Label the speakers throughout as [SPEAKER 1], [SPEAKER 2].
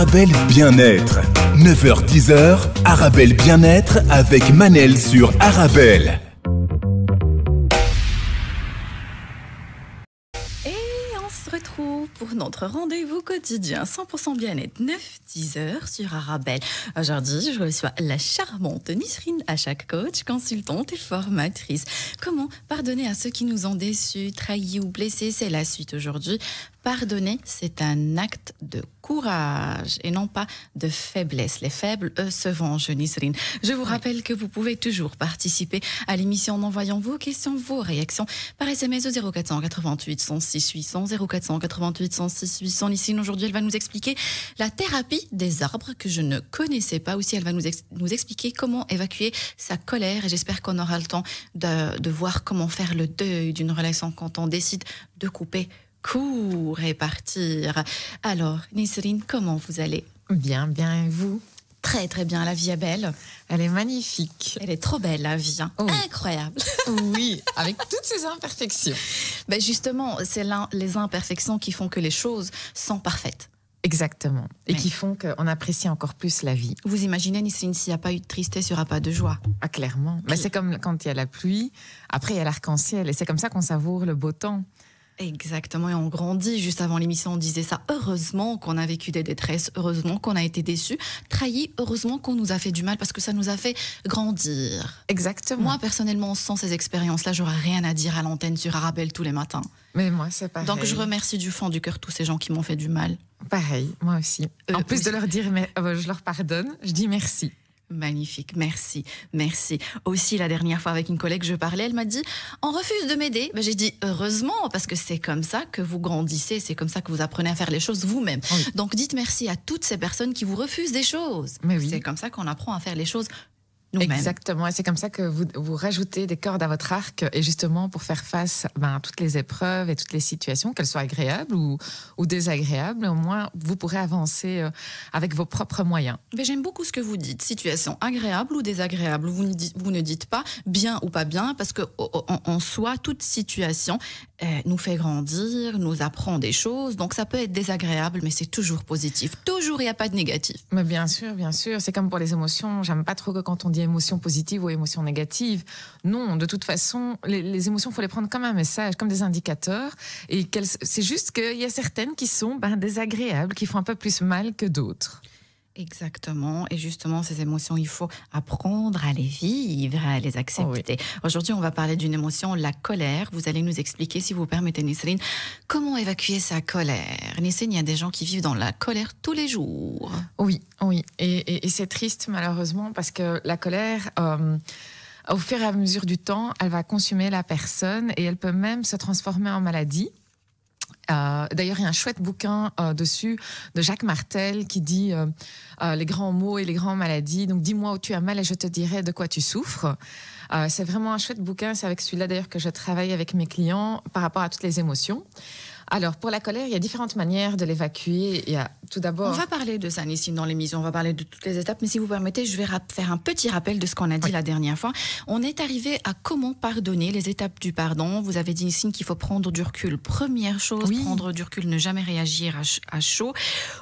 [SPEAKER 1] Arabelle Bien-être. 9h-10h, Arabelle Bien-être avec Manel sur Arabelle.
[SPEAKER 2] Retrouve pour notre rendez-vous quotidien 100% bien-être 9-10h sur Arabelle. Aujourd'hui, je reçois la charmante Nisrine Achak, coach, consultante et formatrice. Comment pardonner à ceux qui nous ont déçus, trahis ou blessés? C'est la suite aujourd'hui. Pardonner, c'est un acte de courage et non pas de faiblesse. Les faibles, eux, se vengent, Nisrine. Je vous rappelle que vous pouvez toujours participer à l'émission en envoyant vos questions, vos réactions par SMS au 0488 106 800, 0488 106 800. Nisrine, aujourd'hui, elle va nous expliquer la thérapie des arbres que je ne connaissais pas. Aussi, elle va nous expliquer comment évacuer sa colère et j'espère qu'on aura le temps de voir comment faire le deuil d'une relation quand on décide de couper court et partir. Alors, Nisrine, comment vous allez?
[SPEAKER 3] Bien, bien, et vous?
[SPEAKER 2] Très, très bien. La vie est belle.
[SPEAKER 3] Elle est magnifique.
[SPEAKER 2] Elle est trop belle, la vie. Hein.
[SPEAKER 3] Oh.
[SPEAKER 2] Incroyable.
[SPEAKER 3] Oui, avec toutes ces imperfections.
[SPEAKER 2] Ben justement, c'est les imperfections qui font que les choses sont parfaites.
[SPEAKER 3] Exactement. Et
[SPEAKER 2] Oui.
[SPEAKER 3] qui font qu'on apprécie encore plus la vie.
[SPEAKER 2] Vous imaginez, Nisrine, s'il n'y a pas eu de tristesse, il n'y aura pas de joie.
[SPEAKER 3] Ah, clairement. Mais c'est comme quand il y a la pluie, après il y a l'arc-en-ciel. Et c'est comme ça qu'on savoure le beau temps.
[SPEAKER 2] Exactement, et on grandit. Juste avant l'émission, on disait ça. Heureusement qu'on a vécu des détresses, heureusement qu'on a été déçus, trahis, heureusement qu'on nous a fait du mal parce que ça nous a fait grandir.
[SPEAKER 3] Exactement.
[SPEAKER 2] Moi, personnellement, sans ces expériences-là, j'aurais rien à dire à l'antenne sur Arabelle tous les matins.
[SPEAKER 3] Mais moi, c'est pareil.
[SPEAKER 2] Donc, je remercie du fond du cœur tous ces gens qui m'ont fait du mal.
[SPEAKER 3] Pareil, moi aussi. En plus
[SPEAKER 2] oui.
[SPEAKER 3] de leur dire, je leur pardonne, je dis merci.
[SPEAKER 2] Magnifique, merci, merci. Aussi, la dernière fois avec une collègue, je parlais, elle m'a dit « On refuse de m'aider ». J'ai dit « Heureusement, parce que c'est comme ça que vous grandissez, c'est comme ça que vous apprenez à faire les choses vous-même.
[SPEAKER 3] Oui. »
[SPEAKER 2] Donc, dites merci à toutes ces personnes qui vous refusent des choses.
[SPEAKER 3] Mais oui.
[SPEAKER 2] C'est comme ça qu'on apprend à faire les choses nous-mêmes.
[SPEAKER 3] Exactement, et c'est comme ça que vous rajoutez des cordes à votre arc, et justement pour faire face à toutes les épreuves et toutes les situations, qu'elles soient agréables ou désagréables, au moins vous pourrez avancer avec vos propres moyens.
[SPEAKER 2] Mais j'aime beaucoup ce que vous dites, situation agréable ou désagréable. Vous ne dites pas bien ou pas bien, parce que en soi, toute situation nous fait grandir, nous apprend des choses, donc ça peut être désagréable, mais c'est toujours positif. Toujours, il n'y a pas de négatif.
[SPEAKER 3] Mais bien sûr, c'est comme pour les émotions. J'aime pas trop que quand on dit émotions positives ou émotions négatives. Non, de toute façon, les émotions, il faut les prendre comme un message, comme des indicateurs. Et c'est juste qu'il y a certaines qui sont désagréables, qui font un peu plus mal que d'autres.
[SPEAKER 2] Exactement. Et justement, ces émotions, il faut apprendre à les vivre, à les accepter.
[SPEAKER 3] Oui.
[SPEAKER 2] Aujourd'hui, on va parler d'une émotion, la colère. Vous allez nous expliquer, si vous permettez, Nisrine, comment évacuer sa colère. Nisrine, il y a des gens qui vivent dans la colère tous les jours.
[SPEAKER 3] Oui. Et c'est triste, malheureusement, parce que la colère... au fur et à mesure du temps, elle va consumer la personne et elle peut même se transformer en maladie. D'ailleurs, il y a un chouette bouquin dessus de Jacques Martel qui dit les grands mots et les grandes maladies. Donc, dis-moi où tu as mal et je te dirai de quoi tu souffres. C'est vraiment un chouette bouquin. C'est avec celui-là d'ailleurs que je travaille avec mes clients par rapport à toutes les émotions. Alors, pour la colère, il y a différentes manières de l'évacuer. Il y a tout d'abord...
[SPEAKER 2] On va parler de ça, Nisrine, dans l'émission. On va parler de toutes les étapes. Mais si vous permettez, je vais faire un petit rappel de ce qu'on a dit la dernière fois. On est arrivé à comment pardonner, les étapes du pardon. Vous avez dit, Nisrine, qu'il faut prendre du recul. Première chose, prendre du recul, ne jamais réagir à chaud.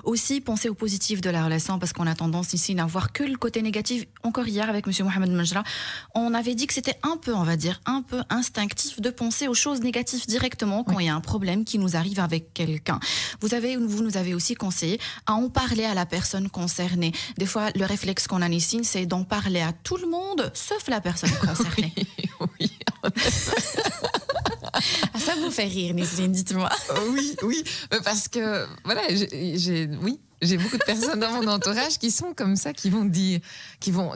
[SPEAKER 2] Aussi, penser au positif de la relation, parce qu'on a tendance, Nisrine, à voir que le côté négatif. Encore hier, avec M. Mohamed Majra, on avait dit que c'était un peu instinctif de penser aux choses négatives directement quand il y a un problème qui nous arrive avec quelqu'un. Vous nous avez aussi conseillé à en parler à la personne concernée. Des fois, le réflexe qu'on a, Nisrine, c'est d'en parler à tout le monde, sauf la personne concernée.
[SPEAKER 3] Oui.
[SPEAKER 2] Ça vous fait rire, Nisrine, dites-moi.
[SPEAKER 3] Oui, parce que voilà, j'ai beaucoup de personnes dans mon entourage qui sont comme ça, qui vont,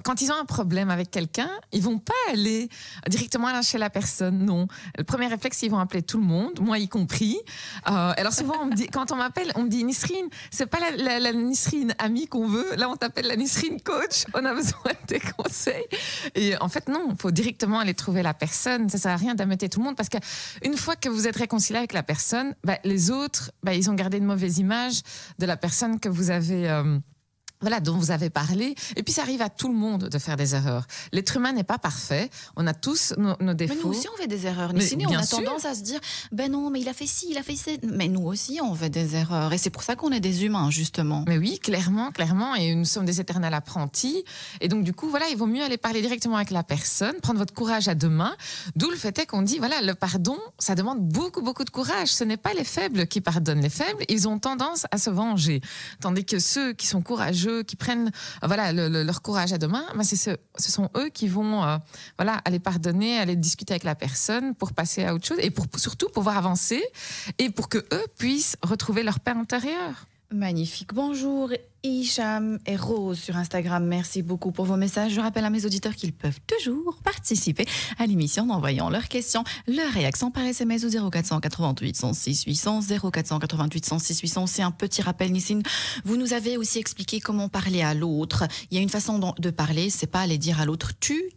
[SPEAKER 3] quand ils ont un problème avec quelqu'un, ils vont pas aller directement chez la personne, non. Le premier réflexe, ils vont appeler tout le monde, moi y compris. Alors souvent, quand on m'appelle, on me dit Nisrine, c'est pas la Nisrine amie qu'on veut, là on t'appelle la Nisrine coach, on a besoin de tes conseils. Et en fait, non, il faut directement aller trouver la personne, ça sert à rien d'amener tout le monde, parce qu'une fois que vous êtes réconcilié avec la personne, les autres, ils ont gardé une mauvaise image de la personne que vous avez voilà, dont vous avez parlé. Et puis, ça arrive à tout le monde de faire des erreurs. L'être humain n'est pas parfait. On a tous nos défauts.
[SPEAKER 2] Mais nous aussi, on fait des erreurs.
[SPEAKER 3] Mais
[SPEAKER 2] On
[SPEAKER 3] bien
[SPEAKER 2] a
[SPEAKER 3] sûr.
[SPEAKER 2] tendance à se dire, ben non, mais il a fait ci, il a fait ça. Mais nous aussi, on fait des erreurs. Et c'est pour ça qu'on est des humains, justement.
[SPEAKER 3] Mais oui, clairement. Et nous sommes des éternels apprentis. Et donc, du coup, voilà, il vaut mieux aller parler directement avec la personne, prendre votre courage à deux mains. D'où le fait est qu'on dit, voilà, le pardon, ça demande beaucoup, beaucoup de courage. Ce n'est pas les faibles qui pardonnent. Les faibles, ils ont tendance à se venger. Tandis que ceux qui sont courageux, qui prennent voilà, leur courage à deux mains, ben ce sont eux qui vont voilà, aller pardonner, aller discuter avec la personne pour passer à autre chose et pour surtout pouvoir avancer et pour que eux puissent retrouver leur paix intérieure.
[SPEAKER 2] Magnifique. Bonjour Hicham et Rose sur Instagram. Merci beaucoup pour vos messages. Je rappelle à mes auditeurs qu'ils peuvent toujours participer à l'émission en envoyant leurs questions, leurs réactions par SMS au 0488 106 800 0488 106 800. C'est un petit rappel, Nisrine. Vous nous avez aussi expliqué comment parler à l'autre. Il y a une façon de parler, c'est pas aller dire à l'autre tu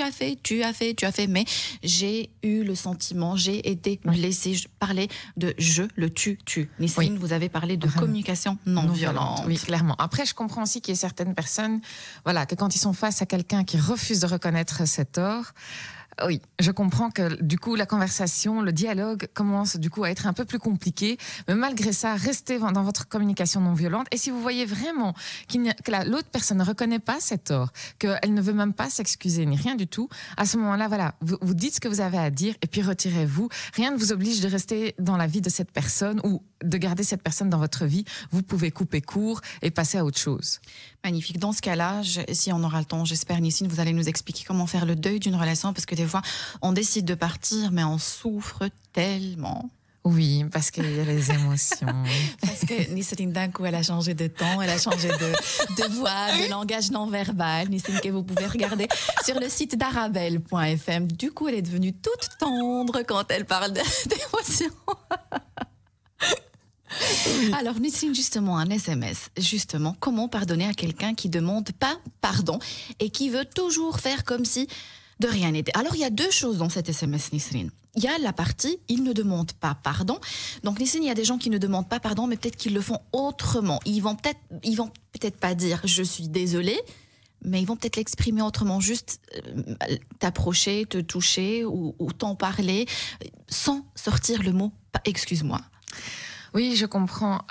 [SPEAKER 2] as fait, mais j'ai eu le sentiment, j'ai été blessée. Je parlais de je, le tu. Nisrine, vous avez parlé de communication non violente.
[SPEAKER 3] Oui, clairement. Après, je comprends aussi qu'il y a certaines personnes, voilà, que quand ils sont face à quelqu'un qui refuse de reconnaître ses torts, oui, je comprends que du coup la conversation, le dialogue commence du coup à être un peu plus compliqué. Mais malgré ça, restez dans votre communication non violente. Et si vous voyez vraiment que l'autre personne ne reconnaît pas ses torts, qu'elle ne veut même pas s'excuser ni rien du tout, à ce moment-là, voilà, vous dites ce que vous avez à dire et puis retirez-vous. Rien ne vous oblige de rester dans la vie de cette personne ou de garder cette personne dans votre vie. Vous pouvez couper court et passer à autre chose.
[SPEAKER 2] Magnifique. Dans ce cas-là, si on aura le temps, j'espère, Nisrine, vous allez nous expliquer comment faire le deuil d'une relation, parce que des fois, on décide de partir, mais on souffre tellement.
[SPEAKER 3] Oui, parce qu'il y a les émotions.
[SPEAKER 2] Parce que Nisrine, d'un coup, elle a changé de ton, elle a changé de voix, de langage non verbal. Nisrine, que vous pouvez regarder sur le site d'arabelle.fm. Du coup, elle est devenue toute tendre quand elle parle d'émotions. Alors, Nisrine, justement, un SMS. Justement, comment pardonner à quelqu'un qui demande pas pardon et qui veut toujours faire comme si de rien n'était. Alors, il y a deux choses dans cet SMS, Nisrine. Il y a la partie, il ne demande pas pardon. Donc, Nisrine, il y a des gens qui ne demandent pas pardon, mais peut-être qu'ils le font autrement. Ils vont peut-être pas dire « je suis désolée », mais ils vont peut-être l'exprimer autrement, juste t'approcher, te toucher ou t'en parler sans sortir le mot « excuse-moi ».
[SPEAKER 3] Oui, je comprends.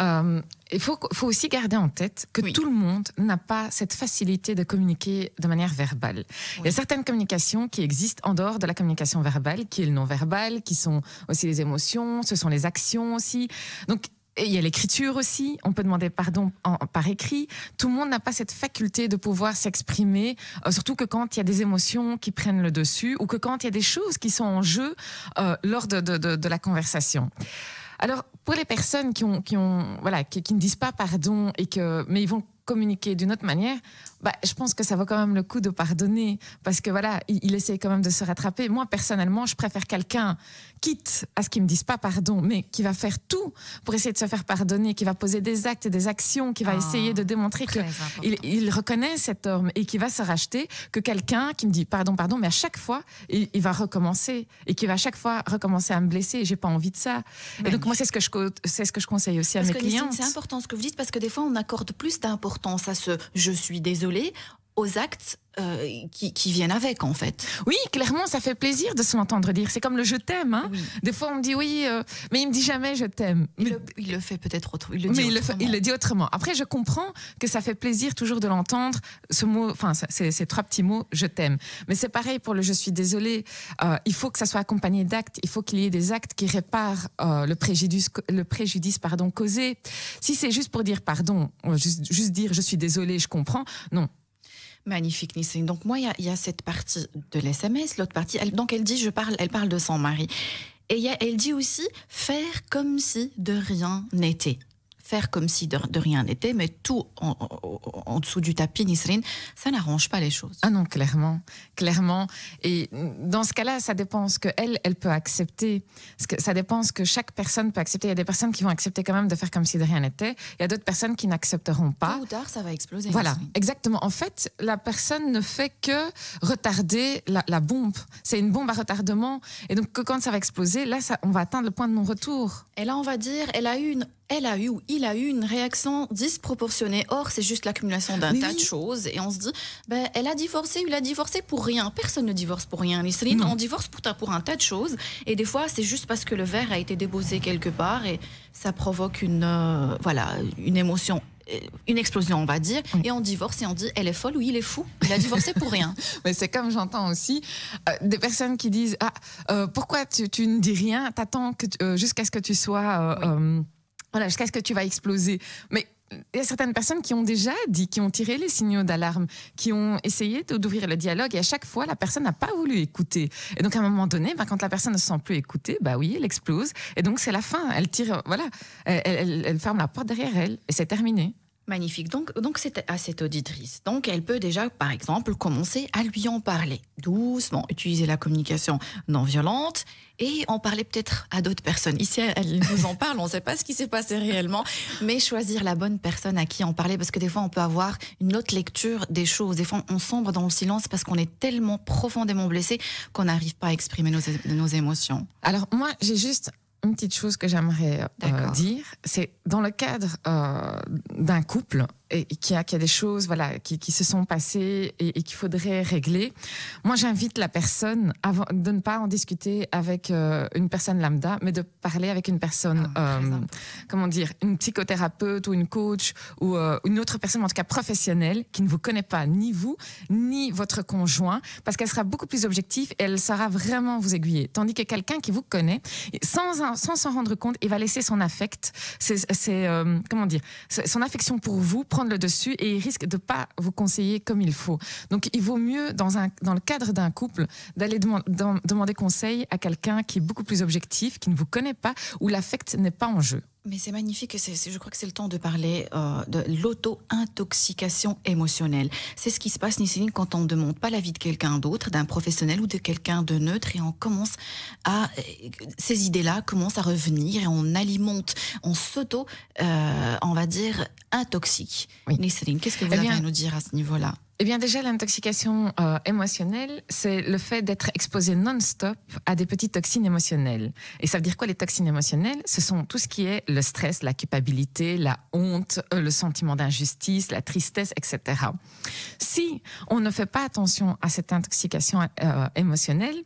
[SPEAKER 3] Il faut aussi garder en tête que tout le monde n'a pas cette facilité de communiquer de manière verbale. Oui. Il y a certaines communications qui existent en dehors de la communication verbale, qui est le non-verbal, qui sont aussi les émotions, ce sont les actions aussi. Donc, et il y a l'écriture aussi, on peut demander pardon par écrit. Tout le monde n'a pas cette faculté de pouvoir s'exprimer, surtout que quand il y a des émotions qui prennent le dessus ou que quand il y a des choses qui sont en jeu lors de la conversation. Alors, pour les personnes qui ne disent pas pardon mais ils vont communiquer d'une autre manière, je pense que ça vaut quand même le coup de pardonner parce que voilà, il essaie quand même de se rattraper. Moi, personnellement, je préfère quelqu'un, quitte à ce qu'il me dise pas pardon, mais qui va faire tout pour essayer de se faire pardonner, qui va poser des actes et des actions, qui va essayer de démontrer qu'il reconnaît cet homme et qui va se racheter, que quelqu'un qui me dit pardon, mais à chaque fois, il va recommencer et qui va à chaque fois recommencer à me blesser et j'ai pas envie de ça. Et donc, moi, c'est ce que je conseille aussi à mes clients.
[SPEAKER 2] C'est important ce que vous dites parce que des fois, on accorde plus d'importance à ce « je suis désolée » aux actes qui viennent avec, en fait.
[SPEAKER 3] Oui, clairement, ça fait plaisir de se l'entendre dire. C'est comme le « je t'aime ». Hein. Oui. Des fois, on me dit « oui, mais il me dit jamais « je t'aime ».
[SPEAKER 2] Il le fait peut-être autrement.
[SPEAKER 3] Il le dit autrement. Après, je comprends que ça fait plaisir toujours de l'entendre, ce mot, enfin, ces trois petits mots « je t'aime ». Mais c'est pareil pour le « je suis désolée ». Il faut que ça soit accompagné d'actes. Il faut qu'il y ait des actes qui réparent le préjudice causé. Si c'est juste pour dire pardon, juste dire « je suis désolée, je comprends », non.
[SPEAKER 2] Magnifique, Nisrine. Donc moi, il y a cette partie de l'SMS, l'autre partie. Elle dit, elle parle de son mari. Et elle dit aussi faire comme si de rien n'était. Faire comme si de rien n'était, mais tout en dessous du tapis, Nisrine, ça n'arrange pas les choses.
[SPEAKER 3] Ah non, clairement. Et dans ce cas-là, ça dépend ce qu'elle peut accepter. Ça dépend ce que chaque personne peut accepter. Il y a des personnes qui vont accepter quand même de faire comme si de rien n'était. Il y a d'autres personnes qui n'accepteront pas.
[SPEAKER 2] Tôt ou tard, ça va exploser.
[SPEAKER 3] Voilà,
[SPEAKER 2] Nisrine.
[SPEAKER 3] exactement. En fait, la personne ne fait que retarder la bombe. C'est une bombe à retardement. Et donc, quand ça va exploser, là, on va atteindre le point de non-retour.
[SPEAKER 2] Et là, on va dire, elle a eu elle a eu ou il a eu une réaction disproportionnée. Or, c'est juste l'accumulation d'un tas de choses. Et on se dit, elle a divorcé ou il a divorcé pour rien. Personne ne divorce pour rien, Nisrine. On divorce pour un tas de choses. Et des fois, c'est juste parce que le verre a été déposé quelque part et ça provoque une émotion, une explosion, on va dire. Et on divorce et on dit, elle est folle ou il est fou. Il a divorcé pour rien.
[SPEAKER 3] Mais c'est comme j'entends aussi des personnes qui disent, pourquoi tu ne dis rien, t'attends jusqu'à ce que tu sois... jusqu'à ce que tu vas exploser. Mais il y a certaines personnes qui ont déjà dit, qui ont tiré les signaux d'alarme, qui ont essayé d'ouvrir le dialogue et à chaque fois, la personne n'a pas voulu écouter. Et donc, à un moment donné, quand la personne ne se sent plus écoutée, oui, elle explose. Et donc, c'est la fin. Elle tire, elle ferme la porte derrière elle et c'est terminé.
[SPEAKER 2] Magnifique. Donc c'est à cette auditrice. Donc, elle peut déjà, par exemple, commencer à lui en parler doucement, utiliser la communication non violente et en parler peut-être à d'autres personnes. Ici, elle nous en parle, on ne sait pas ce qui s'est passé réellement, mais choisir la bonne personne à qui en parler, parce que des fois, on peut avoir une autre lecture des choses. Des fois, on sombre dans le silence parce qu'on est tellement profondément blessé qu'on n'arrive pas à exprimer nos émotions.
[SPEAKER 3] Alors, moi, j'ai juste... une petite chose que j'aimerais dire, c'est dans le cadre d'un couple et qu'il y a des choses qui se sont passées et qu'il faudrait régler. Moi, j'invite la personne de ne pas en discuter avec une personne lambda, mais de parler avec une personne, une psychothérapeute ou une coach ou une autre personne, en tout cas professionnelle, qui ne vous connaît pas, ni vous, ni votre conjoint, parce qu'elle sera beaucoup plus objective et elle saura vraiment vous aiguiller. Tandis que quelqu'un qui vous connaît, sans s'en rendre compte, il va laisser son affect, son affection pour vous prendre le dessus et il risque de pas vous conseiller comme il faut. Donc, il vaut mieux, dans le cadre d'un couple, d'aller demander conseil à quelqu'un qui est beaucoup plus objectif, qui ne vous connaît pas, où l'affect n'est pas en jeu.
[SPEAKER 2] Mais c'est magnifique, je crois que c'est le temps de parler de l'auto-intoxication émotionnelle. C'est ce qui se passe, Nisrine, quand on ne demande pas l'avis de quelqu'un d'autre, d'un professionnel ou de quelqu'un de neutre, et on commence ces idées-là commencent à revenir et on alimente, on on va dire, intoxique. Oui. Nisrine, qu'est-ce que vous avez à nous dire à ce niveau-là ?
[SPEAKER 3] Eh bien, déjà, l'intoxication émotionnelle, c'est le fait d'être exposé non-stop à des petites toxines émotionnelles. Et ça veut dire quoi, les toxines émotionnelles ? Ce sont tout ce qui est le stress, la culpabilité, la honte, le sentiment d'injustice, la tristesse, etc. Si on ne fait pas attention à cette intoxication émotionnelle,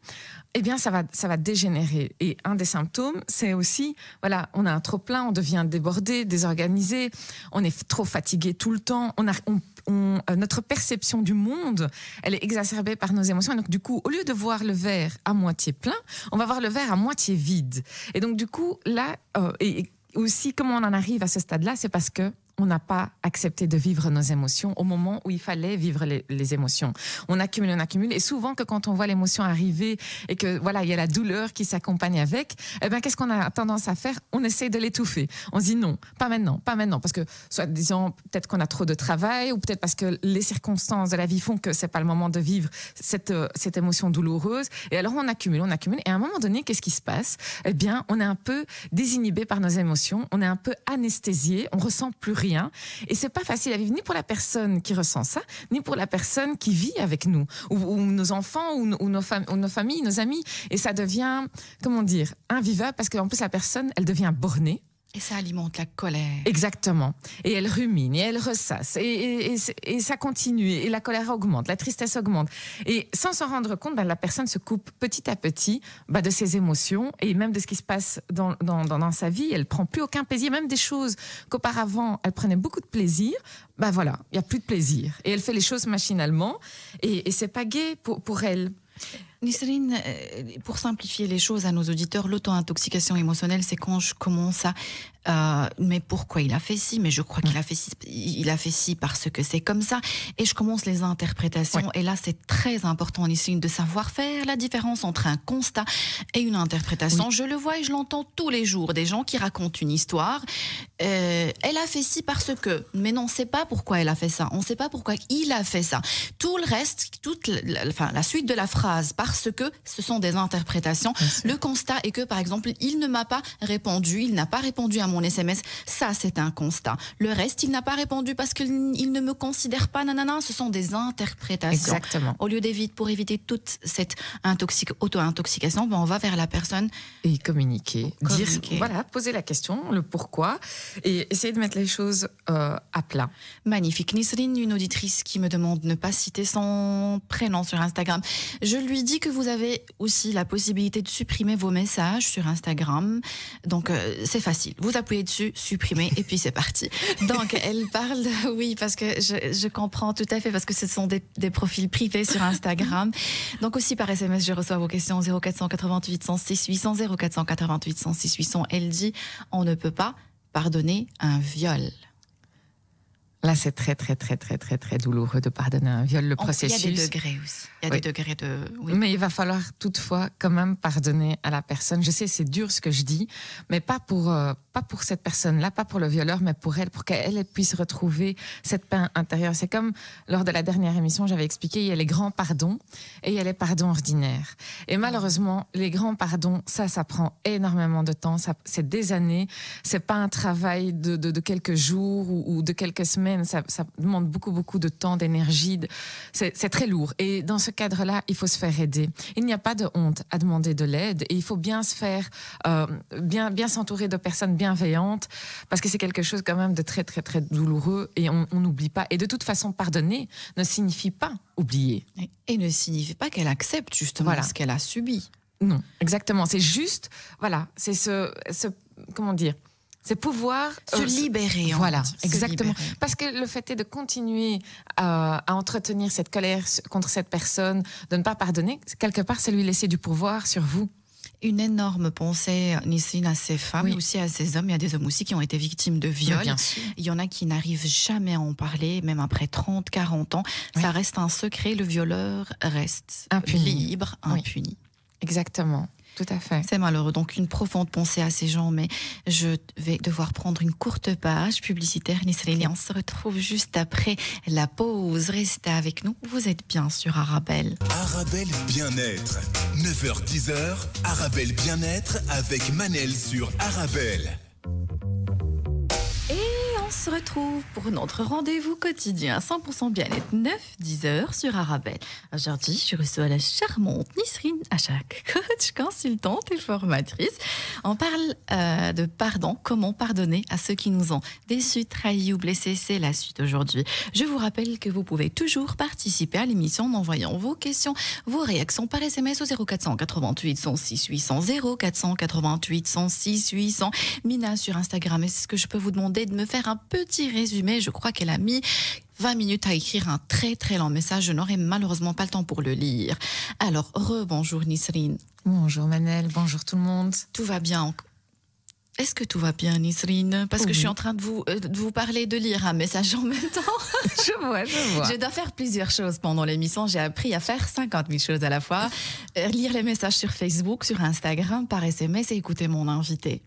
[SPEAKER 3] eh bien, ça va dégénérer. Et un des symptômes, c'est aussi, on a un trop-plein, on devient débordé, désorganisé, on est trop fatigué tout le temps, notre perception du monde, elle est exacerbée par nos émotions. Et donc, du coup, au lieu de voir le verre à moitié plein, on va voir le verre à moitié vide. Et donc, du coup, là, et aussi, comment on en arrive à ce stade-là, c'est parce que on n'a pas accepté de vivre nos émotions au moment où il fallait vivre les émotions. On accumule. Et souvent, que quand on voit l'émotion arriver et que il y a la douleur qui s'accompagne avec, qu'est-ce qu'on a tendance à faire ? On essaie de l'étouffer. On se dit non, pas maintenant, parce que soit disons peut-être qu'on a trop de travail ou peut-être parce que les circonstances de la vie font que c'est pas le moment de vivre cette émotion douloureuse. Et alors on accumule. Et à un moment donné, qu'est-ce qui se passe ? Eh bien, on est un peu désinhibé par nos émotions, on est un peu anesthésié, on ressent plus rien. Et c'est pas facile à vivre, ni pour la personne qui ressent ça, ni pour la personne qui vit avec nous, ou nos enfants, ou nos familles, nos amis. Et ça devient, invivable, parce qu'en plus la personne, elle devient bornée.
[SPEAKER 2] Et ça alimente la colère.
[SPEAKER 3] Exactement. Et elle rumine, et elle ressasse, et ça continue, et la colère augmente, la tristesse augmente. Et sans s'en rendre compte, la personne se coupe petit à petit de ses émotions, et même de ce qui se passe dans sa vie. Elle prend plus aucun plaisir, même des choses qu'auparavant, elle prenait beaucoup de plaisir. Il n'y a plus de plaisir. Et elle fait les choses machinalement, et c'est pas gai pour elle.
[SPEAKER 2] Nisrine, pour simplifier les choses à nos auditeurs, l'auto-intoxication émotionnelle, c'est quand je commence mais pourquoi il a fait ci ? Mais je crois qu'il a fait ci parce que c'est comme ça. Et je commence les interprétations. Ouais. Et là, c'est très important, Nisrine, de savoir faire la différence entre un constat et une interprétation. Oui. Je le vois et je l'entends tous les jours. Des gens qui racontent une histoire. Elle a fait ci parce que... Mais non, on ne sait pas pourquoi elle a fait ça. On ne sait pas pourquoi il a fait ça. Tout le reste, la suite de la phrase, parce parce que ce sont des interprétations. Le constat est que, par exemple, il ne m'a pas répondu, il n'a pas répondu à mon SMS. Ça, c'est un constat. Le reste, il n'a pas répondu parce qu'il ne me considère pas, nanana. Ce sont des interprétations.
[SPEAKER 3] Exactement.
[SPEAKER 2] Au lieu pour éviter toute cette auto-intoxication, on va vers la personne.
[SPEAKER 3] Et communiquer. Dire, voilà, poser la question, le pourquoi, et essayer de mettre les choses à plat.
[SPEAKER 2] Magnifique. Nisrine, une auditrice qui me demande de ne pas citer son prénom sur Instagram. Je lui dis que vous avez aussi la possibilité de supprimer vos messages sur Instagram. Donc, c'est facile. Vous appuyez dessus, supprimez, et puis c'est parti. Donc, elle parle, oui, parce que je comprends tout à fait, parce que ce sont des profils privés sur Instagram. Donc aussi par SMS, je reçois vos questions 0488 106 800 0488 106 800. Elle dit, on ne peut pas pardonner un viol.
[SPEAKER 3] Là, c'est très, très, très, très, très, très douloureux de pardonner un viol, le processus.
[SPEAKER 2] Il y a des degrés aussi. Il y a des degrés de... Oui.
[SPEAKER 3] Mais il va falloir toutefois quand même pardonner à la personne. Je sais, c'est dur ce que je dis, mais pas pour cette personne-là, pas pour le violeur, mais pour qu'elle puisse retrouver cette paix intérieure. C'est comme lors de la dernière émission, j'avais expliqué, il y a les grands pardons et il y a les pardons ordinaires. Et malheureusement, les grands pardons, ça prend énormément de temps. C'est des années. C'est pas un travail de quelques jours ou de quelques semaines. Ça demande beaucoup, beaucoup de temps, d'énergie. C'est très lourd. Et dans ce cadre-là, il faut se faire aider. Il n'y a pas de honte à demander de l'aide et il faut bien se faire, bien s'entourer de personnes bienveillantes parce que c'est quelque chose quand même de très, très, très douloureux et on n'oublie pas. Et de toute façon, pardonner ne signifie pas oublier.
[SPEAKER 2] Et ne signifie pas qu'elle accepte justement ce qu'elle a subi.
[SPEAKER 3] Non, exactement. C'est juste, voilà, c'est comment dire, c'est pouvoir
[SPEAKER 2] se libérer.
[SPEAKER 3] Voilà, exactement. Parce que le fait est de continuer à entretenir cette colère contre cette personne, de ne pas pardonner, quelque part, c'est lui laisser du pouvoir sur vous.
[SPEAKER 2] Une énorme pensée, Nisrine, à ces femmes, mais aussi à ces hommes. Il y a des hommes aussi qui ont été victimes de viol.
[SPEAKER 3] Oui, bien sûr.
[SPEAKER 2] Il y en a qui n'arrivent jamais à en parler, même après 30, 40 ans. Oui. Ça reste un secret. Le violeur reste libre, impuni.
[SPEAKER 3] Exactement. Tout à fait.
[SPEAKER 2] C'est malheureux. Donc, une profonde pensée à ces gens, mais je vais devoir prendre une courte page publicitaire. Nisrine, on se retrouve juste après la pause. Restez avec nous. Vous êtes bien sur Arabelle.
[SPEAKER 1] Arabelle Bien-être. 9h-10h, Arabelle Bien-être avec Manel sur Arabelle.
[SPEAKER 2] On se retrouve pour notre rendez-vous quotidien 100% bien-être 9-10h sur Arabelle. Aujourd'hui, je reçois la charmante Nisrine Achak, coach, consultante et formatrice. On parle de pardon, comment pardonner à ceux qui nous ont déçus, trahis ou blessés. C'est la suite aujourd'hui. Je vous rappelle que vous pouvez toujours participer à l'émission en envoyant vos questions, vos réactions par SMS au 0488 106 800 0488 106 800. Mina sur Instagram, est-ce que je peux vous demander de me faire un petit résumé? Je crois qu'elle a mis 20 minutes à écrire un très très long message. Je n'aurai malheureusement pas le temps pour le lire. Alors, rebonjour Nisrine.
[SPEAKER 3] Bonjour Manel, bonjour tout le monde.
[SPEAKER 2] Tout va bien? Est-ce que tout va bien, Nisrine? Parce que je suis en train de vous parler, de lire un message en même temps.
[SPEAKER 3] Je vois.
[SPEAKER 2] Je dois faire plusieurs choses pendant l'émission. J'ai appris à faire 50 000 choses à la fois. Lire les messages sur Facebook, sur Instagram, par SMS et écouter mon invité.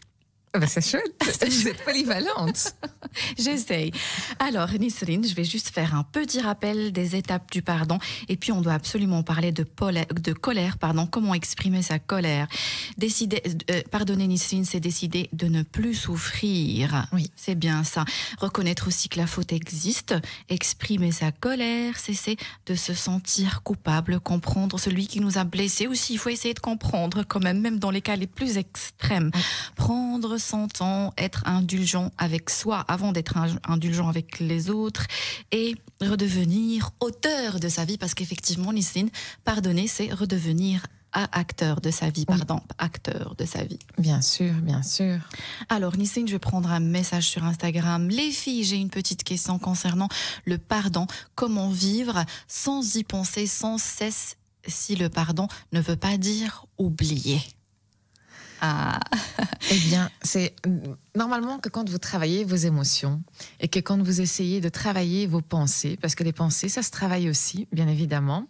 [SPEAKER 3] Ben c'est chouette, vous êtes polyvalente.
[SPEAKER 2] J'essaye. Alors, Nisrine, je vais juste faire un petit rappel des étapes du pardon. Et puis, on doit absolument parler de colère. Comment exprimer sa colère. Pardonner, Nisrine, c'est décider de ne plus souffrir.
[SPEAKER 3] Oui.
[SPEAKER 2] C'est bien ça. Reconnaître aussi que la faute existe. Exprimer sa colère. Cesser de se sentir coupable. Comprendre celui qui nous a blessés. Aussi, il faut essayer de comprendre quand même dans les cas les plus extrêmes. Oui. Prendre son temps, être indulgent avec soi avant d'être indulgent avec les autres et redevenir auteur de sa vie, parce qu'effectivement, Nisrine, pardonner, c'est redevenir acteur de sa vie, acteur de sa vie.
[SPEAKER 3] Bien sûr, bien sûr.
[SPEAKER 2] Alors, Nisrine, je vais prendre un message sur Instagram. Les filles, j'ai une petite question concernant le pardon. Comment vivre sans y penser sans cesse si le pardon ne veut pas dire oublier?
[SPEAKER 3] Eh bien, c'est normalement que quand vous travaillez vos émotions et que quand vous essayez de travailler vos pensées, parce que les pensées, ça se travaille aussi, bien évidemment,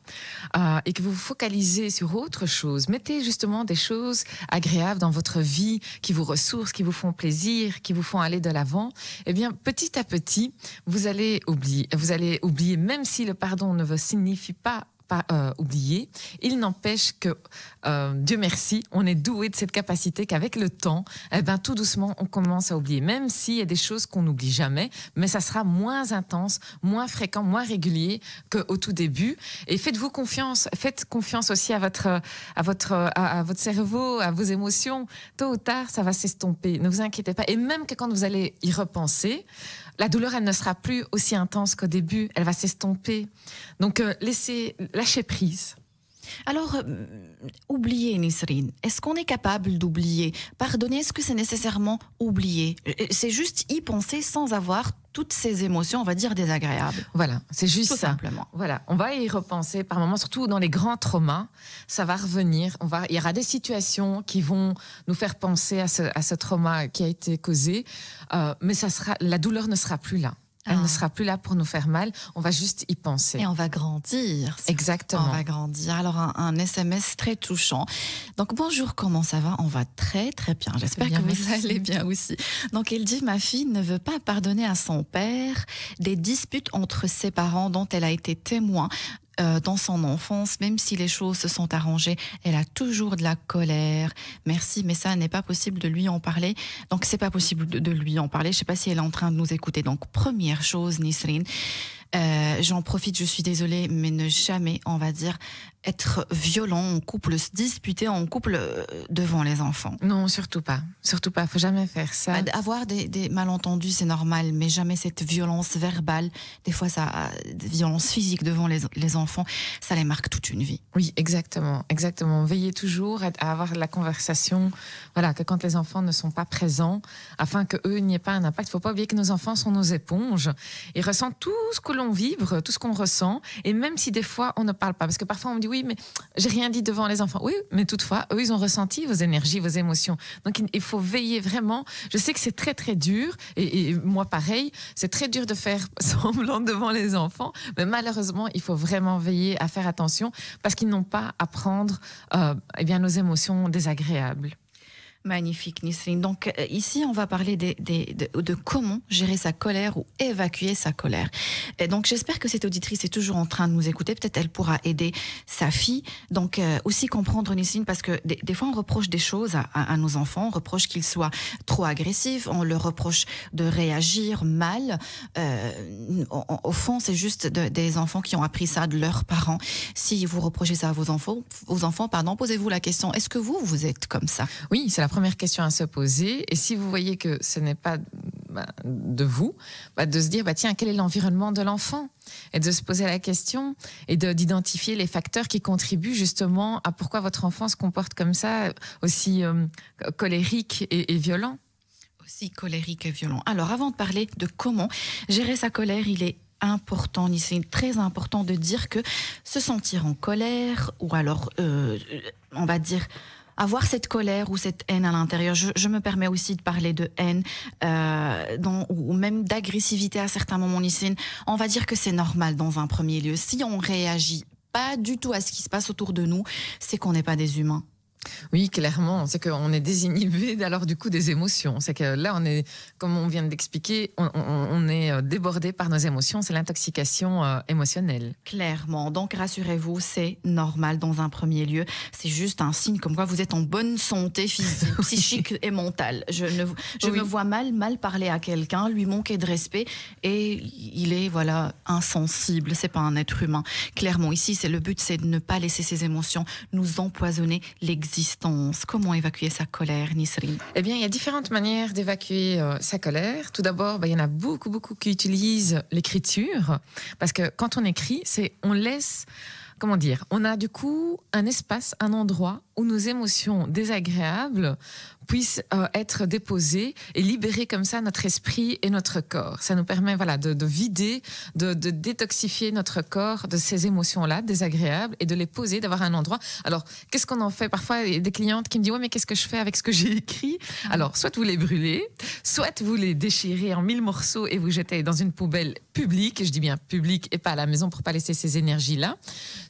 [SPEAKER 3] et que vous vous focalisez sur autre chose, mettez justement des choses agréables dans votre vie qui vous ressourcent, qui vous font plaisir, qui vous font aller de l'avant, eh bien, petit à petit, vous allez oublier, même si le pardon ne vous signifie pas oublier. Il n'empêche que, Dieu merci, on est doué de cette capacité qu'avec le temps, tout doucement, on commence à oublier. Même s'il y a des choses qu'on n'oublie jamais, mais ça sera moins intense, moins fréquent, moins régulier qu'au tout début. Et faites-vous confiance. Faites confiance aussi à votre cerveau, à vos émotions. Tôt ou tard, ça va s'estomper. Ne vous inquiétez pas. Et même que quand vous allez y repenser, la douleur, elle ne sera plus aussi intense qu'au début. Elle va s'estomper. Donc, lâchez prise.
[SPEAKER 2] Alors, oublier, Nisrine. Est-ce qu'on est capable d'oublier? Pardonner, est-ce que c'est nécessairement oublier? C'est juste y penser sans avoir toutes ces émotions, on va dire, désagréables.
[SPEAKER 3] Voilà, c'est juste
[SPEAKER 2] tout
[SPEAKER 3] ça.
[SPEAKER 2] Simplement.
[SPEAKER 3] Voilà, on va y repenser par moments, surtout dans les grands traumas. Ça va revenir. Il y aura des situations qui vont nous faire penser à ce trauma qui a été causé, mais la douleur ne sera plus là. Elle ne sera plus là pour nous faire mal. On va juste y penser.
[SPEAKER 2] Et on va grandir.
[SPEAKER 3] Exactement.
[SPEAKER 2] On va grandir. Alors, un SMS très touchant. Donc, bonjour, comment ça va? On va très, très bien. J'espère que vous allez bien aussi. Donc, il dit, ma fille ne veut pas pardonner à son père des disputes entre ses parents dont elle a été témoin. Dans son enfance, même si les choses se sont arrangées, elle a toujours de la colère. Merci, mais ça n'est pas possible de lui en parler. Donc, c'est pas possible de lui en parler. Je sais pas si elle est en train de nous écouter. Donc, première chose, Nisrine, j'en profite, je suis désolée, mais ne jamais, on va dire, être violent en couple, se disputer en couple devant les enfants.
[SPEAKER 3] Non, surtout pas. Surtout pas. Faut jamais faire ça.
[SPEAKER 2] Avoir des malentendus, c'est normal, mais jamais cette violence verbale. Des fois, des violences physiques devant les enfants, ça les marque toute une vie.
[SPEAKER 3] Oui, exactement. Exactement. Veillez toujours à avoir la conversation, voilà, que quand les enfants ne sont pas présents, afin qu'eux n'y ait pas un impact. Il ne faut pas oublier que nos enfants sont nos éponges. Ils ressentent tout ce que l'on vibre, tout ce qu'on ressent, et même si des fois, on ne parle pas. Parce que parfois, on me dit, oui, mais j'ai rien dit devant les enfants. Oui, mais toutefois, eux, ils ont ressenti vos énergies, vos émotions. Donc, il faut veiller vraiment. Je sais que c'est très, très dur. Et moi, pareil, c'est très dur de faire semblant devant les enfants. Mais malheureusement, il faut vraiment veiller à faire attention parce qu'ils n'ont pas à prendre nos émotions désagréables.
[SPEAKER 2] Magnifique, Nisrine. Donc ici, on va parler de comment gérer sa colère ou évacuer sa colère. Et donc j'espère que cette auditrice est toujours en train de nous écouter. Peut-être elle pourra aider sa fille. Donc aussi comprendre, Nisrine, parce que des fois on reproche des choses à nos enfants. On reproche qu'ils soient trop agressifs. On leur reproche de réagir mal. Au fond, c'est juste des enfants qui ont appris ça de leurs parents. Si vous reprochez ça à vos enfants, posez-vous la question, est-ce que vous êtes comme ça?
[SPEAKER 3] Oui, c'est la première question à se poser. Et si vous voyez que ce n'est pas de vous, de se dire, tiens, quel est l'environnement de l'enfant? Et de se poser la question et d'identifier les facteurs qui contribuent justement à pourquoi votre enfant se comporte comme ça, aussi colérique et violent.
[SPEAKER 2] Aussi colérique et violent. Alors, avant de parler de comment gérer sa colère, il est important, c'est très important de dire que se sentir en colère ou alors, on va dire, avoir cette colère ou cette haine à l'intérieur. Je me permets aussi de parler de haine ou même d'agressivité à certains moments, Nisrine. On va dire que c'est normal dans un premier lieu. Si on réagit pas du tout à ce qui se passe autour de nous, c'est qu'on n'est pas des humains.
[SPEAKER 3] Oui, clairement, c'est qu'on est désinhibé alors du coup des émotions. C'est que là, on est, comme on vient de l'expliquer, on est débordé par nos émotions. C'est l'intoxication émotionnelle.
[SPEAKER 2] Clairement. Donc, rassurez-vous, c'est normal dans un premier lieu. C'est juste un signe comme quoi vous êtes en bonne santé physique, psychique et mentale. Je me vois mal parler à quelqu'un, lui manquer de respect et il est, insensible. C'est pas un être humain. Clairement, ici, le but, c'est de ne pas laisser ces émotions nous empoisonner l'existence. Comment évacuer sa colère, Nisrine?
[SPEAKER 3] Eh bien, il y a différentes manières d'évacuer sa colère. Tout d'abord, il y en a beaucoup qui utilisent l'écriture. Parce que quand on écrit, on laisse... Comment dire? On a du coup un espace, un endroit où nos émotions désagréables puissent être déposées et libérer comme ça notre esprit et notre corps. Ça nous permet de vider, de détoxifier notre corps de ces émotions-là désagréables et de les poser, d'avoir un endroit. Alors, qu'est-ce qu'on en fait? Parfois, il y a des clientes qui me disent « Ouais, mais qu'est-ce que je fais avec ce que j'ai écrit ?» Alors, soit vous les brûlez, soit vous les déchirez en 1000 morceaux et vous jetez dans une poubelle publique, je dis bien publique et pas à la maison pour pas laisser ces énergies-là,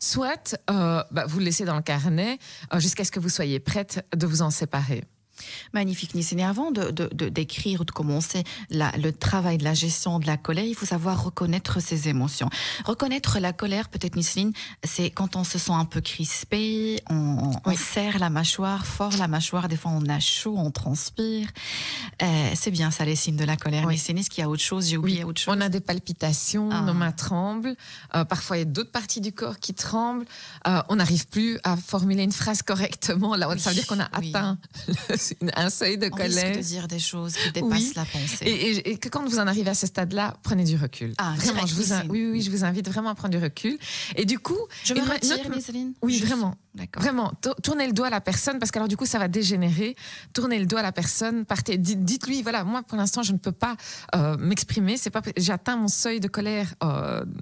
[SPEAKER 3] soit vous le laissez dans le carnet jusqu'à ce que vous soyez prête de vous en séparer.
[SPEAKER 2] Magnifique, Nisrine. Et avant d'écrire ou de commencer le travail de la gestion de la colère, il faut savoir reconnaître ses émotions. Reconnaître la colère, peut-être, Nisrine, c'est quand on se sent un peu crispé, on serre la mâchoire, fort la mâchoire, des fois on a chaud, on transpire. C'est bien ça, les signes de la colère. Nisrine, est-ce qu'il y a autre chose? J'ai oublié autre chose.
[SPEAKER 3] On a des palpitations, nos mains tremblent, parfois il y a d'autres parties du corps qui tremblent, on n'arrive plus à formuler une phrase correctement. Là, ça veut dire qu'on a atteint un seuil de colère.
[SPEAKER 2] On risque de dire des choses qui dépassent la pensée.
[SPEAKER 3] Et que quand vous en arrivez à ce stade-là, prenez du recul. Vraiment, je vous invite vraiment à prendre du recul. Et du coup,
[SPEAKER 2] je me retire, Nisrine.
[SPEAKER 3] Oui, vraiment. D'accord. Vraiment, tournez le doigt à la personne, parce qu'alors du coup, ça va dégénérer. Tournez le doigt à la personne, partez, dites-lui, voilà, moi pour l'instant, je ne peux pas m'exprimer. J'ai atteint mon seuil de colère.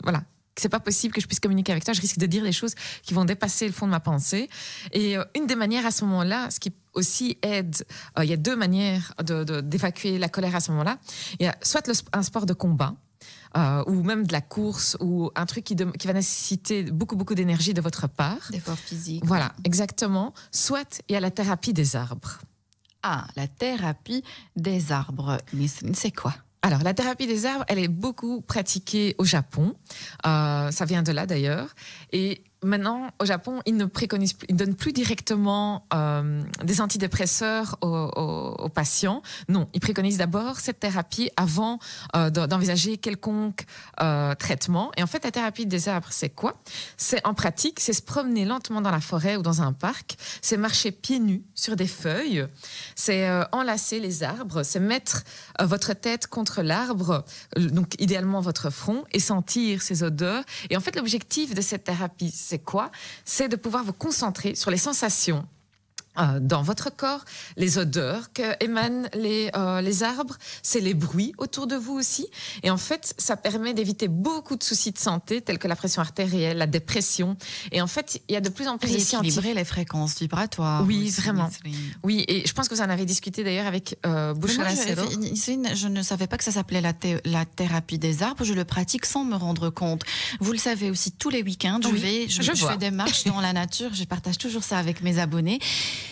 [SPEAKER 3] Voilà. C'est pas possible que je puisse communiquer avec toi, je risque de dire des choses qui vont dépasser le fond de ma pensée. Et une des manières à ce moment-là, ce qui aussi aide, il y a deux manières d'évacuer la colère à ce moment-là. Il y a soit un sport de combat, ou même de la course, ou un truc qui va nécessiter beaucoup d'énergie de votre part.
[SPEAKER 2] D'effort physique.
[SPEAKER 3] Voilà, exactement. Soit il y a la thérapie des arbres.
[SPEAKER 2] Ah, la thérapie des arbres. C'est quoi ?
[SPEAKER 3] Alors, la thérapie des arbres, elle est beaucoup pratiquée au Japon. Ça vient de là, d'ailleurs. Et maintenant, au Japon, ils ne donnent plus directement des antidépresseurs aux patients. Non, ils préconisent d'abord cette thérapie avant d'envisager quelconque traitement. Et en fait, la thérapie des arbres, c'est quoi? C'est en pratique, c'est se promener lentement dans la forêt ou dans un parc, c'est marcher pieds nus sur des feuilles, c'est enlacer les arbres, c'est mettre votre tête contre l'arbre, donc idéalement votre front, et sentir ces odeurs. Et en fait, l'objectif de cette thérapie, c'est quoi? C'est de pouvoir vous concentrer sur les sensations dans votre corps, les odeurs que émanent les arbres, c'est les bruits autour de vous aussi. Et en fait, ça permet d'éviter beaucoup de soucis de santé, tels que la pression artérielle, la dépression. Et en fait, il y a de plus en plus de scientifiques...
[SPEAKER 2] Équilibrer les fréquences vibratoires.
[SPEAKER 3] Oui, aussi, vraiment. Oui, et je pense que vous en avez discuté d'ailleurs avec Bouchara Serro.
[SPEAKER 2] Je ne savais pas que ça s'appelait la thérapie des arbres. Je le pratique sans me rendre compte. Vous le savez aussi, tous les week-ends, je fais des marches dans la nature. Je partage toujours ça avec mes abonnés.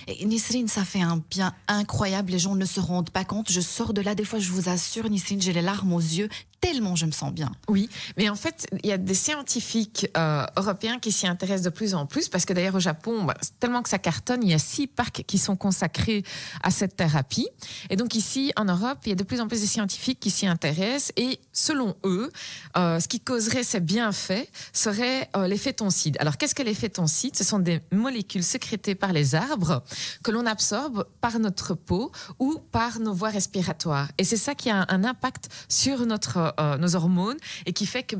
[SPEAKER 2] Et Nisrine, ça fait un bien incroyable. Les gens ne se rendent pas compte. Je sors de là, des fois, je vous assure, Nisrine, j'ai les larmes aux yeux, tellement je me sens bien.
[SPEAKER 3] Oui, mais en fait, il y a des scientifiques européens qui s'y intéressent de plus en plus, parce que d'ailleurs au Japon, tellement que ça cartonne, il y a 6 parcs qui sont consacrés à cette thérapie. Et donc ici, en Europe, il y a de plus en plus de scientifiques qui s'y intéressent. Et selon eux, ce qui causerait ces bienfaits serait l'effet toncide. Alors, qu'est-ce que l'effet toncide? Ce sont des molécules sécrétées par les arbres que l'on absorbe par notre peau ou par nos voies respiratoires. Et c'est ça qui a un impact sur nos hormones, et qui fait que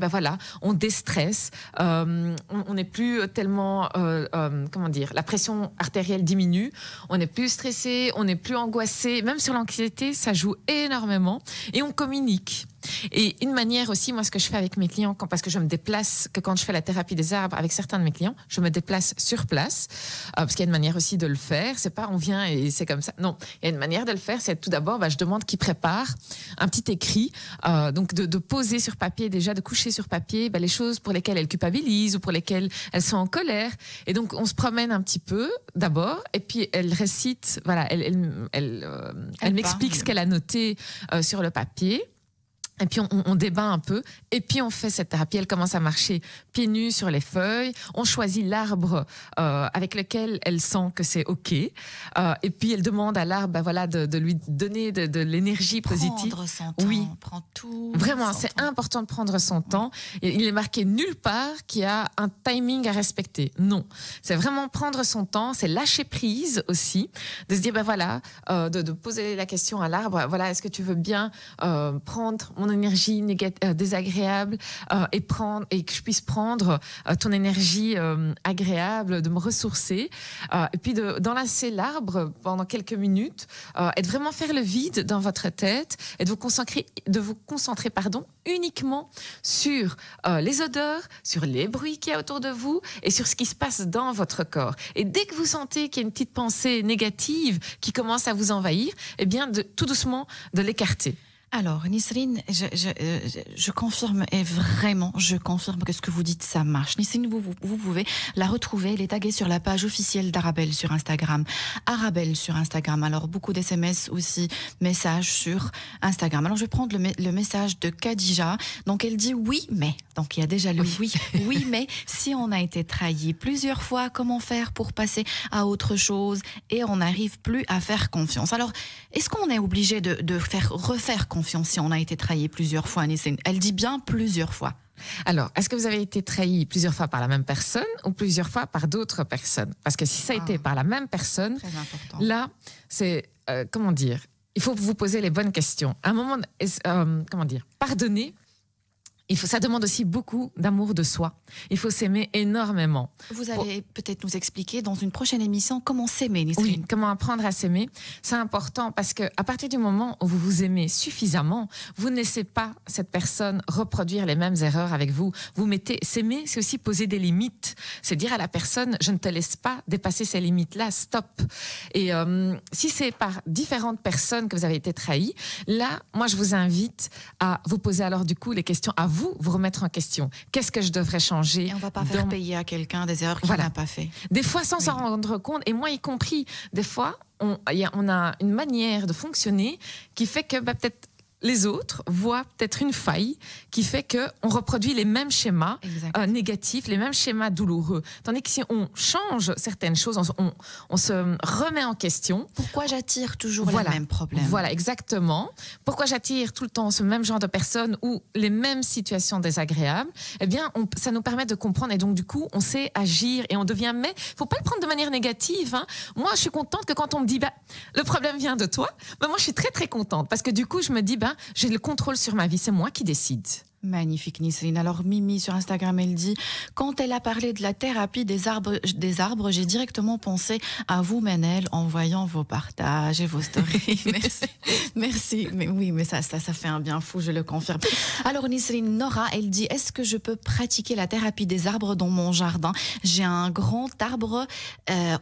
[SPEAKER 3] on déstresse, on n'est plus tellement la pression artérielle diminue, on n'est plus stressé, on n'est plus angoissé, même sur l'anxiété ça joue énormément, et on communique. Et une manière aussi, moi, ce que je fais avec mes clients, parce que je me déplace, que quand je fais la thérapie des arbres avec certains de mes clients, je me déplace sur place, parce qu'il y a une manière aussi de le faire. C'est pas on vient et c'est comme ça. Non, il y a une manière de le faire. C'est tout d'abord, je demande qu'ils préparent un petit écrit, donc de poser sur papier déjà, de coucher sur papier les choses pour lesquelles elles culpabilisent ou pour lesquelles elles sont en colère. Et donc on se promène un petit peu d'abord, et puis elle récite, elle m'explique ce qu'elle a noté sur le papier. Et puis on débat un peu, et puis on fait cette thérapie. Elle commence à marcher pieds nus sur les feuilles. On choisit l'arbre avec lequel elle sent que c'est OK. Et puis elle demande à l'arbre de lui donner de l'énergie positive.
[SPEAKER 2] Prendre son temps,
[SPEAKER 3] oui.
[SPEAKER 2] Prendre tout.
[SPEAKER 3] Vraiment, c'est important de prendre son temps. Il est marqué nulle part qu'il y a un timing à respecter. Non, c'est vraiment prendre son temps, c'est lâcher prise aussi, de se dire de poser la question à l'arbre. Est-ce que tu veux bien prendre mon énergie désagréable et que je puisse prendre ton énergie agréable, de me ressourcer, et puis d'enlacer l'arbre pendant quelques minutes, et de vraiment faire le vide dans votre tête, et de vous concentrer uniquement sur les odeurs, sur les bruits qu'il y a autour de vous, et sur ce qui se passe dans votre corps. Et dès que vous sentez qu'il y a une petite pensée négative qui commence à vous envahir, tout doucement de l'écarter.
[SPEAKER 2] Alors, Nisrine, je confirme, et vraiment, je confirme que ce que vous dites, ça marche. Nisrine, vous pouvez la retrouver. Elle est taguée sur la page officielle d'Arabelle sur Instagram. Arabelle sur Instagram. Alors, beaucoup d'SMS aussi, messages sur Instagram. Alors, je vais prendre le message de Khadija. Donc, elle dit oui, mais. Donc, il y a déjà le oui. Oui, mais si on a été trahi plusieurs fois, comment faire pour passer à autre chose et on n'arrive plus à faire confiance? Alors, est-ce qu'on est obligé de refaire confiance si on a été trahi plusieurs fois, Nisrine? Elle dit bien plusieurs fois.
[SPEAKER 3] Alors, est-ce que vous avez été trahi plusieurs fois par la même personne ou plusieurs fois par d'autres personnes? Parce que si ça a été par la même personne, là, c'est, comment dire, il faut vous poser les bonnes questions. À un moment, comment dire, pardonner, ça demande aussi beaucoup d'amour de soi. Il faut s'aimer énormément.
[SPEAKER 2] Vous allez peut-être nous expliquer dans une prochaine émission comment s'aimer, Nisrine.
[SPEAKER 3] Oui, comment apprendre à s'aimer. C'est important parce qu'à partir du moment où vous vous aimez suffisamment, vous ne laissez pas cette personne reproduire les mêmes erreurs avec vous. S'aimer, c'est aussi poser des limites. C'est dire à la personne, je ne te laisse pas dépasser ces limites-là, stop. Et si c'est par différentes personnes que vous avez été trahi, là, moi, je vous invite à vous poser alors du coup les questions à vous remettre en question. Qu'est-ce que je devrais changer?
[SPEAKER 2] Et on ne va pas faire payer à quelqu'un des erreurs qu'il n'a pas fait.
[SPEAKER 3] Des fois, sans s'en rendre compte, et moi y compris, des fois, on a une manière de fonctionner qui fait que peut-être les autres voient peut-être une faille qui fait qu'on reproduit les mêmes schémas négatifs, les mêmes schémas douloureux. Tandis que si on change certaines choses, on se remet en question.
[SPEAKER 2] Pourquoi j'attire toujours les mêmes problèmes?
[SPEAKER 3] Voilà, exactement. Pourquoi j'attire tout le temps ce même genre de personnes ou les mêmes situations désagréables? Eh bien, ça nous permet de comprendre et donc du coup, on sait agir et on devient... Mais il ne faut pas le prendre de manière négative. Hein. Moi, je suis contente que quand on me dit le problème vient de toi, moi, je suis très, très contente parce que du coup, je me dis j'ai le contrôle sur ma vie, c'est moi qui décide.
[SPEAKER 2] Magnifique, Nisrine. Alors, Mimi, sur Instagram, elle dit « Quand elle a parlé de la thérapie des arbres, j'ai directement pensé à vous, Manel, en voyant vos partages et vos stories. » Merci. Merci. Mais oui, mais ça fait un bien fou, je le confirme. Alors, Nisrine, Nora, elle dit « Est-ce que je peux pratiquer la thérapie des arbres dans mon jardin? J'ai un grand arbre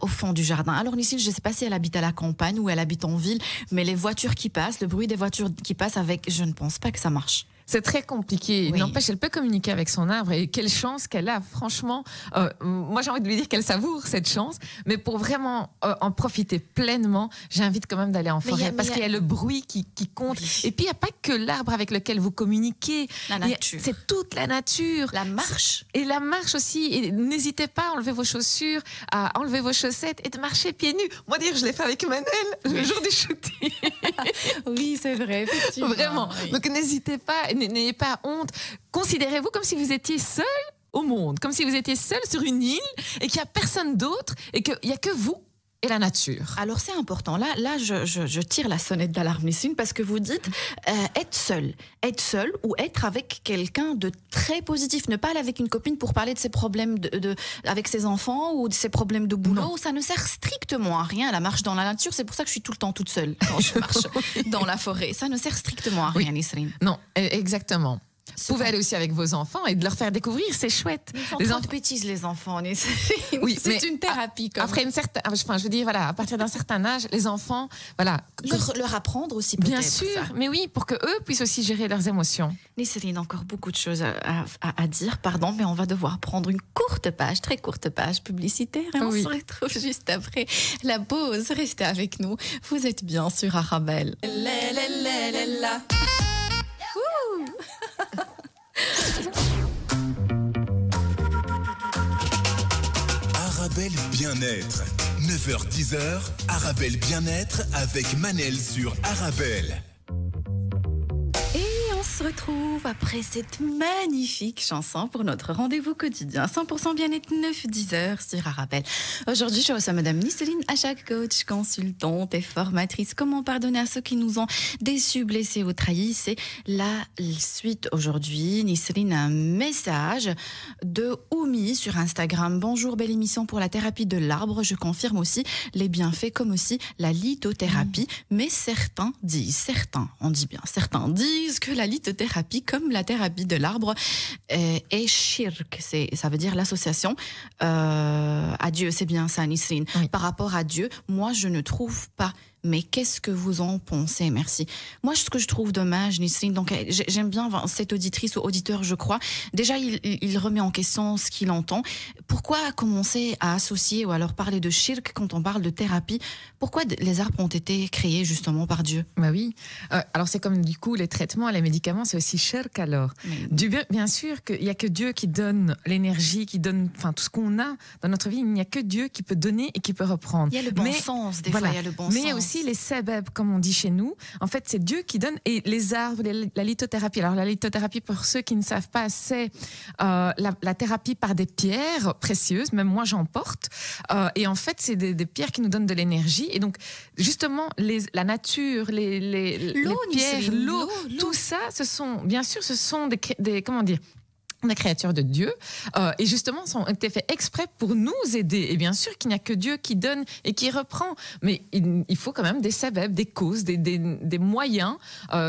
[SPEAKER 2] au fond du jardin. » Alors, Nisrine, je ne sais pas si elle habite à la campagne ou elle habite en ville, mais les voitures qui passent, le bruit des voitures qui passent je ne pense pas que ça marche.
[SPEAKER 3] C'est très compliqué. Oui. N'empêche, elle peut communiquer avec son arbre et quelle chance qu'elle a. Franchement, moi j'ai envie de lui dire qu'elle savoure cette chance, mais pour vraiment en profiter pleinement, j'invite quand même d'aller en forêt parce qu'il y a le bruit qui compte. Oui. Et puis il n'y a pas que l'arbre avec lequel vous communiquez.
[SPEAKER 2] La nature.
[SPEAKER 3] C'est toute la nature.
[SPEAKER 2] La marche.
[SPEAKER 3] Et la marche aussi. Et n'hésitez pas à enlever vos chaussures, à enlever vos chaussettes et de marcher pieds nus. Moi dire, je l'ai fait avec Manel le jour du shooting.
[SPEAKER 2] Oui, c'est vrai, effectivement.
[SPEAKER 3] Vraiment.
[SPEAKER 2] Oui.
[SPEAKER 3] Donc n'hésitez pas. N'ayez pas honte. Considérez-vous comme si vous étiez seul au monde, comme si vous étiez seul sur une île et qu'il n'y a personne d'autre et qu'il n'y a que vous et la nature.
[SPEAKER 2] Alors c'est important. Là, je tire la sonnette d'alarme, Nisrine, parce que vous dites être seul ou être avec quelqu'un de très positif. Ne pas aller avec une copine pour parler de ses problèmes avec ses enfants ou de ses problèmes de boulot. Non. Ça ne sert strictement à rien. La marche dans la nature, c'est pour ça que je suis tout le temps toute seule quand je marche dans la forêt. Ça ne sert strictement à rien, Nisrine.
[SPEAKER 3] Non, exactement. Vous pouvez aller aussi avec vos enfants et de leur faire découvrir, c'est chouette.
[SPEAKER 2] Ils font trop de bêtises, les enfants. Oui, c'est une thérapie.
[SPEAKER 3] Après une certaine, je veux dire, voilà, à partir d'un certain âge, les enfants, voilà.
[SPEAKER 2] Leur apprendre aussi, peut-être.
[SPEAKER 3] Bien sûr, ça. Mais oui, pour qu'eux puissent aussi gérer leurs émotions.
[SPEAKER 2] Nisrine, encore beaucoup de choses à dire, pardon, mais on va devoir prendre une courte page, très courte page publicitaire. Et on se retrouve juste après la pause. Restez avec nous. Vous êtes bien sur Arabelle.
[SPEAKER 1] Arabelle Bien-être. 9h-10h, Arabelle Bien-être avec Manel sur Arabelle.
[SPEAKER 2] On se retrouve après cette magnifique chanson pour notre rendez-vous quotidien 100% bien-être 9-10h sur Arabelle. Aujourd'hui, je reçois Madame Nisrine Achak, coach, consultante et formatrice. Comment pardonner à ceux qui nous ont déçus, blessés ou trahis? C'est la suite aujourd'hui. Nisrine, un message de Oumi sur Instagram. Bonjour, belle émission pour la thérapie de l'arbre. Je confirme aussi les bienfaits comme aussi la lithothérapie. Mais certains disent que la lithothérapie, comme la thérapie de l'arbre, est shirk. Ça veut dire l'association à Dieu. C'est bien ça, Nisrine. Oui. Par rapport à Dieu, moi, je ne trouve pas mais qu'est-ce que vous en pensez? Merci. Moi, ce que je trouve dommage, Nisrine, donc j'aime bien cette auditrice ou auditeur, je crois. Déjà, il remet en question ce qu'il entend. Pourquoi commencer à associer ou alors parler de shirk quand on parle de thérapie? Pourquoi les arbres ont été créés justement par Dieu?
[SPEAKER 3] Bah oui. Alors c'est comme du coup les traitements, les médicaments, c'est aussi shirk alors. Bien sûr qu'il n'y a que Dieu qui donne l'énergie, qui donne tout ce qu'on a dans notre vie. Il n'y a que Dieu qui peut donner et qui peut reprendre.
[SPEAKER 2] Il y a le bon sens, des fois il y a le bon sens.
[SPEAKER 3] Mais il y a aussi les sebeb, comme on dit chez nous. En fait, c'est Dieu qui donne. Et les arbres, la lithothérapie. Alors la lithothérapie, pour ceux qui ne savent pas, c'est la thérapie par des pierres précieuses. Même moi, j'en porte. Et en fait, c'est des pierres qui nous donnent de l'énergie. Et donc, justement, la nature, les pierres, l'eau, tout ça, ce sont des créatures de Dieu, et justement, ont été faits exprès pour nous aider. Et bien sûr qu'il n'y a que Dieu qui donne et qui reprend, mais il faut quand même des sabeb, des causes, des moyens.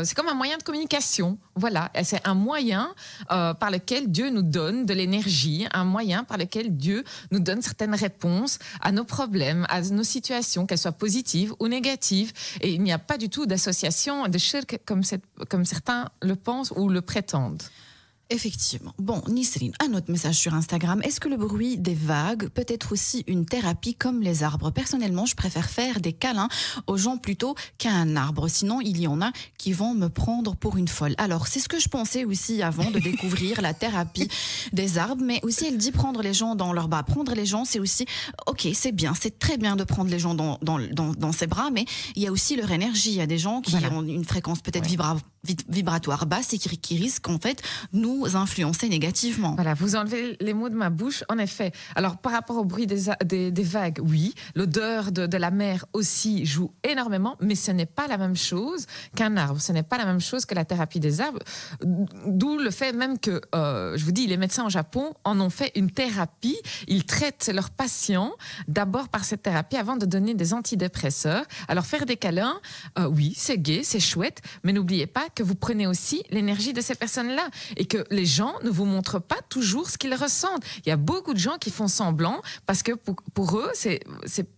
[SPEAKER 3] C'est comme un moyen de communication. Voilà, et c'est un moyen par lequel Dieu nous donne de l'énergie, un moyen par lequel Dieu nous donne certaines réponses à nos problèmes, à nos situations, qu'elles soient positives ou négatives. Et il n'y a pas du tout d'association de shirk comme certains le pensent ou le prétendent.
[SPEAKER 2] Effectivement. Bon, Nisrine, un autre message sur Instagram. Est-ce que le bruit des vagues peut être aussi une thérapie comme les arbres? Personnellement, je préfère faire des câlins aux gens plutôt qu'à un arbre. Sinon, il y en a qui vont me prendre pour une folle. Alors, c'est ce que je pensais aussi avant de découvrir la thérapie des arbres. Mais aussi, elle dit prendre les gens dans leurs bras. Prendre les gens, c'est aussi, ok, c'est bien, c'est très bien de prendre les gens dans ses bras, mais il y a aussi leur énergie. Il y a des gens qui ont une fréquence peut-être vibratoire basse et qui risquent en fait nous influencer négativement.
[SPEAKER 3] Voilà, vous enlevez les mots de ma bouche, en effet. Alors par rapport au bruit des vagues, oui, l'odeur de la mer aussi joue énormément, mais ce n'est pas la même chose qu'un arbre, ce n'est pas la même chose que la thérapie des arbres, d'où le fait même que, je vous dis, les médecins au Japon en ont fait une thérapie, ils traitent leurs patients d'abord par cette thérapie avant de donner des antidépresseurs. Alors faire des câlins, oui, c'est gai, c'est chouette, mais n'oubliez pas que vous prenez aussi l'énergie de ces personnes-là et que les gens ne vous montrent pas toujours ce qu'ils ressentent. Il y a beaucoup de gens qui font semblant parce que pour eux, c'est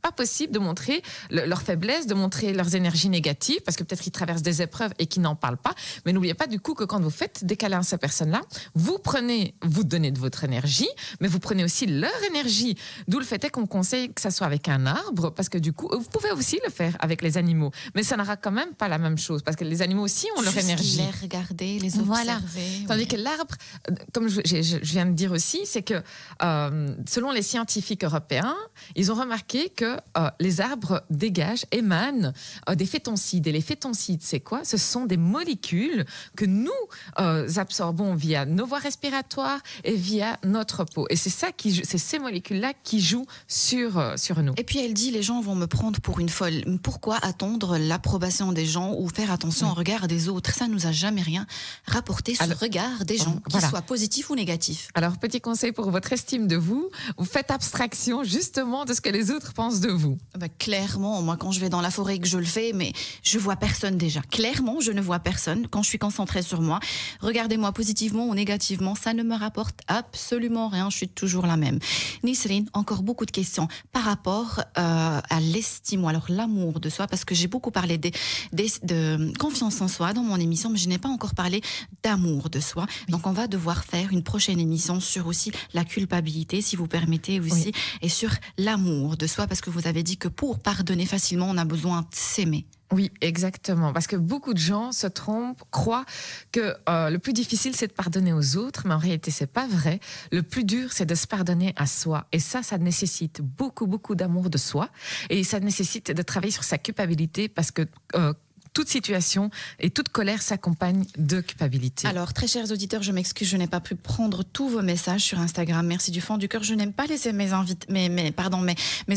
[SPEAKER 3] pas possible de montrer leur faiblesse, de montrer leurs énergies négatives parce que peut-être qu'ils traversent des épreuves et qu'ils n'en parlent pas. Mais n'oubliez pas du coup que quand vous faites des câlins à ces personnes-là, vous donnez de votre énergie, mais vous prenez aussi leur énergie. D'où le fait est qu'on conseille que ça soit avec un arbre parce que du coup, vous pouvez aussi le faire avec les animaux. Mais ça n'aura quand même pas la même chose parce que les animaux aussi ont leur énergie.
[SPEAKER 2] Les regarder, les observer. Voilà.
[SPEAKER 3] Tandis que l'arbre, comme je viens de dire aussi, c'est que selon les scientifiques européens, ils ont remarqué que les arbres émanent des phytoncides. Et les phytoncides, c'est quoi? Ce sont des molécules que nous absorbons via nos voies respiratoires et via notre peau. Et c'est ces molécules-là qui jouent sur nous.
[SPEAKER 2] Et puis elle dit, les gens vont me prendre pour une folle. Pourquoi attendre l'approbation des gens ou faire attention au regard des autres? Ça nous a jamais rien rapporté sur le regard des gens, qu'ils soient positifs ou négatifs.
[SPEAKER 3] Alors, petit conseil pour votre estime de vous, vous faites abstraction justement de ce que les autres pensent de vous.
[SPEAKER 2] Clairement, moi quand je vais dans la forêt que je le fais, mais je vois personne déjà. Clairement, je ne vois personne quand je suis concentrée sur moi. Regardez-moi positivement ou négativement, ça ne me rapporte absolument rien, je suis toujours la même. Nisrine, encore beaucoup de questions par rapport à l'estime ou alors l'amour de soi, parce que j'ai beaucoup parlé de confiance en soi dans mon émission, mais je n'ai pas encore parlé d'amour de soi. Donc on va devoir faire une prochaine émission sur aussi la culpabilité, si vous permettez aussi, et sur l'amour de soi, parce que vous avez dit que pour pardonner facilement, on a besoin de s'aimer.
[SPEAKER 3] Oui, exactement. Parce que beaucoup de gens se trompent, croient que le plus difficile, c'est de pardonner aux autres, mais en réalité, c'est pas vrai. Le plus dur, c'est de se pardonner à soi. Et ça nécessite beaucoup, beaucoup d'amour de soi. Et ça nécessite de travailler sur sa culpabilité parce que toute situation et toute colère s'accompagne de culpabilité.
[SPEAKER 2] Alors, très chers auditeurs, je m'excuse, je n'ai pas pu prendre tous vos messages sur Instagram. Merci du fond du cœur. Je n'aime pas laisser mes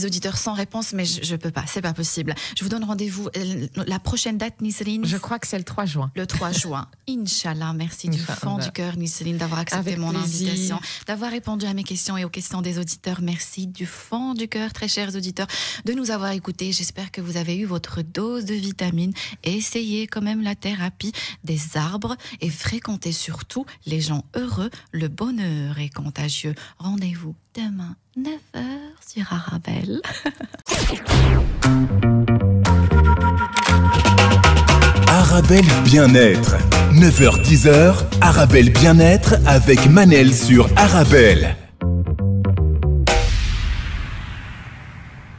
[SPEAKER 2] auditeurs sans réponse, mais je peux pas, c'est pas possible. Je vous donne rendez-vous la prochaine date, Nisrine.
[SPEAKER 3] Je crois que c'est le 3 juin.
[SPEAKER 2] Le 3 juin. Inch'Allah, merci du fond du cœur, Nisrine, d'avoir accepté mon invitation, d'avoir répondu à mes questions et aux questions des auditeurs. Merci du fond du cœur, très chers auditeurs, de nous avoir écoutés. J'espère que vous avez eu votre dose de vitamines. Essayez quand même la thérapie des arbres et fréquentez surtout les gens heureux. Le bonheur est contagieux. Rendez-vous demain, 9h sur Arabelle.
[SPEAKER 1] Arabelle Bien-être. 9h-10h, Arabelle Bien-être avec Manel sur Arabelle.